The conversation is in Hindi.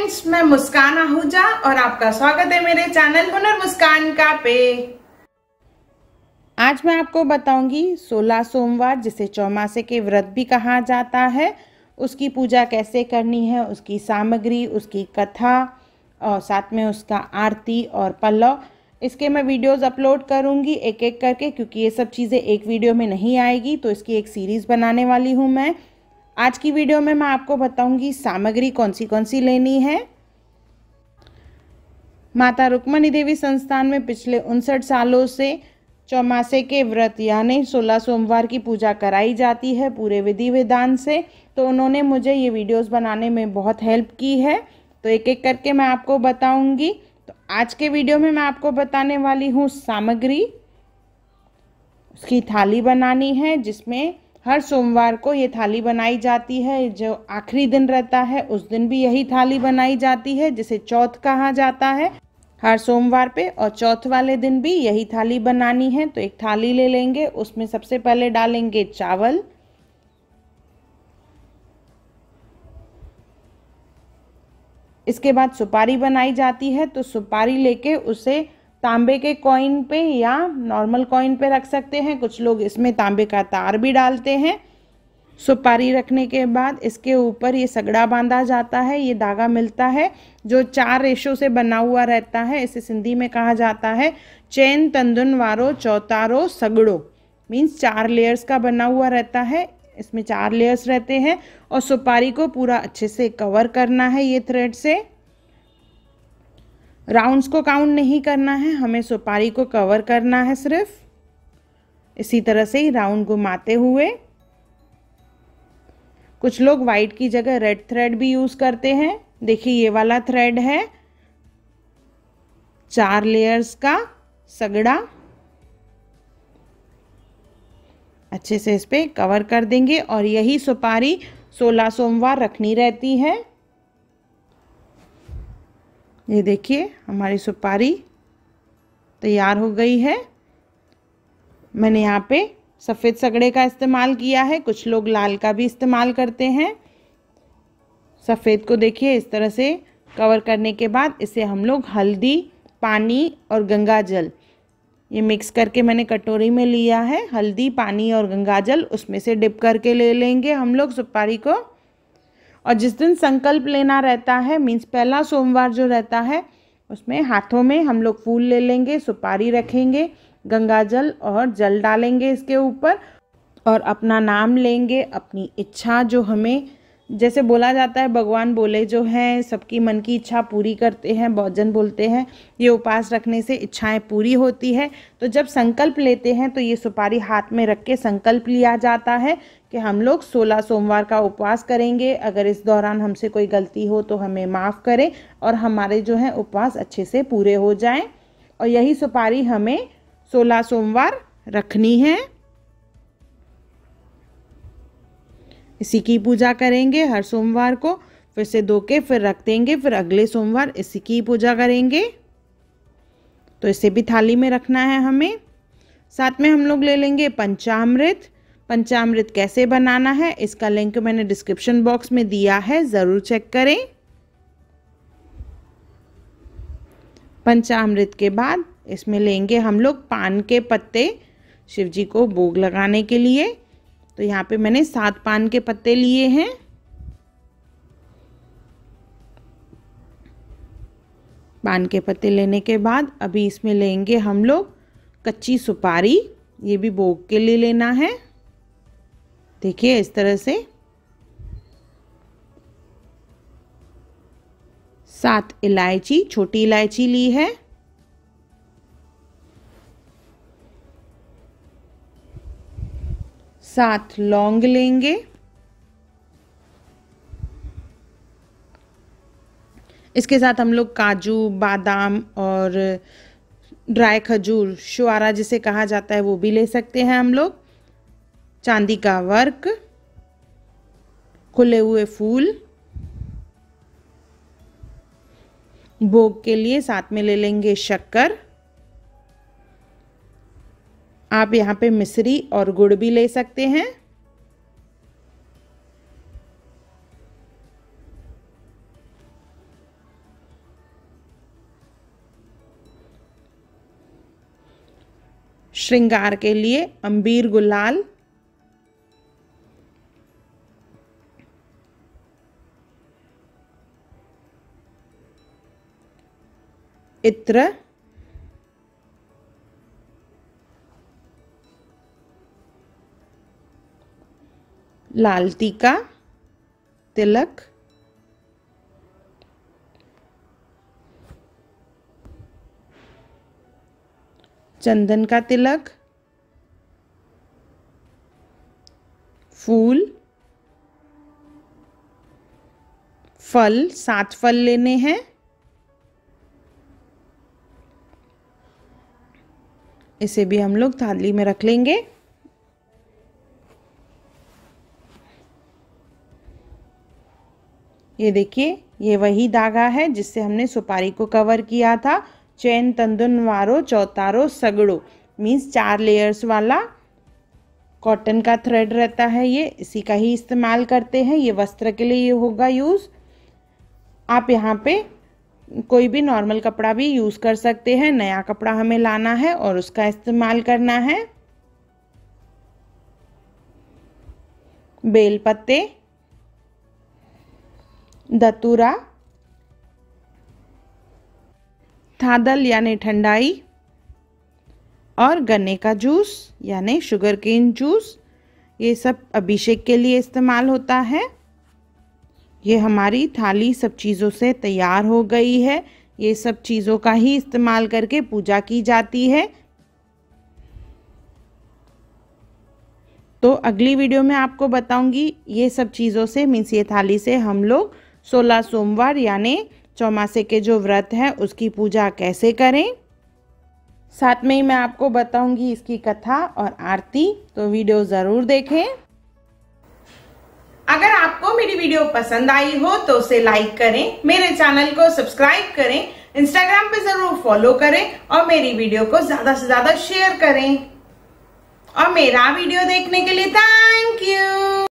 फ्रेंड्स, मैं मुस्कान आहूजा और आपका स्वागत है मेरे चैनल हुनर मुस्कान का पे। आज मैं आपको बताऊंगी 16 सोमवार जिसे चौमासे के व्रत भी कहा जाता है, उसकी पूजा कैसे करनी है, उसकी सामग्री, उसकी कथा और साथ में उसका आरती और पल्लव। इसके मैं वीडियोस अपलोड करूंगी एक एक करके, क्योंकि ये सब चीज़ें एक वीडियो में नहीं आएगी, तो इसकी एक सीरीज़ बनाने वाली हूँ मैं। आज की वीडियो में मैं आपको बताऊंगी सामग्री कौन सी लेनी है। माता रुक्मणी देवी संस्थान में पिछले 59 सालों से चौमासे के व्रत यानी 16 सोमवार की पूजा कराई जाती है पूरे विधि विधान से। तो उन्होंने मुझे ये वीडियोस बनाने में बहुत हेल्प की है, तो एक एक करके मैं आपको बताऊंगी। तो आज के वीडियो में मैं आपको बताने वाली हूँ सामग्री। उसकी थाली बनानी है, जिसमें हर सोमवार को ये थाली बनाई जाती है। जो आखिरी दिन रहता है उस दिन भी यही थाली बनाई जाती है, जिसे चौथ कहा जाता है। हर सोमवार पे और चौथ वाले दिन भी यही थाली बनानी है। तो एक थाली ले लेंगे, उसमें सबसे पहले डालेंगे चावल, इसके बाद सुपारी बनाई जाती है। तो सुपारी लेके उसे तांबे के कॉइन पे या नॉर्मल कॉइन पे रख सकते हैं, कुछ लोग इसमें तांबे का तार भी डालते हैं। सुपारी रखने के बाद इसके ऊपर ये सगड़ा बांधा जाता है। ये धागा मिलता है जो 4 रेशों से बना हुआ रहता है। इसे सिंधी में कहा जाता है चैन तंदुन वारो चौतारो सगड़ो, मीन्स 4 लेयर्स का बना हुआ रहता है। इसमें 4 लेयर्स रहते हैं और सुपारी को पूरा अच्छे से कवर करना है ये थ्रेड से। राउंड्स को काउंट नहीं करना है, हमें सुपारी को कवर करना है सिर्फ। इसी तरह से ही राउंड घुमाते हुए। कुछ लोग वाइट की जगह रेड थ्रेड भी यूज़ करते हैं। देखिए ये वाला थ्रेड है 4 लेयर्स का सगड़ा। अच्छे से इस पे कवर कर देंगे और यही सुपारी 16 सोमवार रखनी रहती है। ये देखिए हमारी सुपारी तैयार हो गई है। मैंने यहाँ पे सफ़ेद सगड़े का इस्तेमाल किया है, कुछ लोग लाल का भी इस्तेमाल करते हैं। सफ़ेद को देखिए इस तरह से कवर करने के बाद इसे हम लोग हल्दी, पानी और गंगा जल ये मिक्स करके मैंने कटोरी में लिया है। हल्दी, पानी और गंगा जल उसमें से डिप करके ले लेंगे हम लोग सुपारी को। और जिस दिन संकल्प लेना रहता है, मीन्स पहला सोमवार जो रहता है, उसमें हाथों में हम लोग फूल ले लेंगे, सुपारी रखेंगे, गंगा जल और जल डालेंगे इसके ऊपर और अपना नाम लेंगे, अपनी इच्छा जो हमें, जैसे बोला जाता है भगवान बोले जो हैं सबकी मन की इच्छा पूरी करते हैं, बहुत जन बोलते हैं ये उपवास रखने से इच्छाएं पूरी होती है। तो जब संकल्प लेते हैं तो ये सुपारी हाथ में रख के संकल्प लिया जाता है कि हम लोग 16 सोमवार का उपवास करेंगे। अगर इस दौरान हमसे कोई गलती हो तो हमें माफ़ करें और हमारे जो है उपवास अच्छे से पूरे हो जाएं। और यही सुपारी हमें 16 सोमवार रखनी है। इसी की पूजा करेंगे हर सोमवार को, फिर से धो के फिर रख देंगे, फिर अगले सोमवार इसी की पूजा करेंगे। तो इसे भी थाली में रखना है हमें। साथ में हम लोग ले लेंगे पंचामृत। पंचामृत कैसे बनाना है इसका लिंक मैंने डिस्क्रिप्शन बॉक्स में दिया है, ज़रूर चेक करें। पंचामृत के बाद इसमें लेंगे हम लोग पान के पत्ते शिव जी को भोग लगाने के लिए। तो यहाँ पे मैंने 7 पान के पत्ते लिए हैं। पान के पत्ते लेने के बाद अभी इसमें लेंगे हम लोग कच्ची सुपारी, ये भी भोग के लिए लेना है। देखिए इस तरह से 7 इलायची, छोटी इलायची ली है। साथ लौंग लेंगे। इसके साथ हम लोग काजू, बादाम और ड्राई खजूर, शुआरा जिसे कहा जाता है, वो भी ले सकते हैं हम लोग। चांदी का वर्क, खुले हुए फूल। भोग के लिए साथ में ले लेंगे शक्कर। आप यहाँ पे मिश्री और गुड़ भी ले सकते हैं। श्रृंगार के लिए अंबीर गुलाल, इत्र, लाल टीका, तिलक, चंदन का तिलक, फूल, फल, 7 फल लेने हैं, इसे भी हम लोग थाली में रख लेंगे। ये देखिए, ये वही धागा है जिससे हमने सुपारी को कवर किया था। चैन तंदुन वारो चौतारो सगड़ो मीन्स 4 लेयर्स वाला कॉटन का थ्रेड रहता है, ये इसी का ही इस्तेमाल करते हैं। ये वस्त्र के लिए ये होगा यूज़। आप यहाँ पे कोई भी नॉर्मल कपड़ा भी यूज़ कर सकते हैं। नया कपड़ा हमें लाना है और उसका इस्तेमाल करना है। बेल पत्ते, धतूरा, थादल यानी ठंडाई और गन्ने का जूस यानी शुगर केन जूस, ये सब अभिषेक के लिए इस्तेमाल होता है। ये हमारी थाली सब चीज़ों से तैयार हो गई है। ये सब चीज़ों का ही इस्तेमाल करके पूजा की जाती है। तो अगली वीडियो में आपको बताऊंगी ये सब चीज़ों से मीन्स ये थाली से हम लोग 16 सोमवार यानी चौमासे के जो व्रत है उसकी पूजा कैसे करें। साथ में ही मैं आपको बताऊंगी इसकी कथा और आरती, तो वीडियो ज़रूर देखें। अगर आपको मेरी वीडियो पसंद आई हो तो उसे लाइक करें, मेरे चैनल को सब्सक्राइब करें, इंस्टाग्राम पे ज़रूर फॉलो करें और मेरी वीडियो को ज़्यादा से ज़्यादा शेयर करें। और मेरा वीडियो देखने के लिए थैंक यू।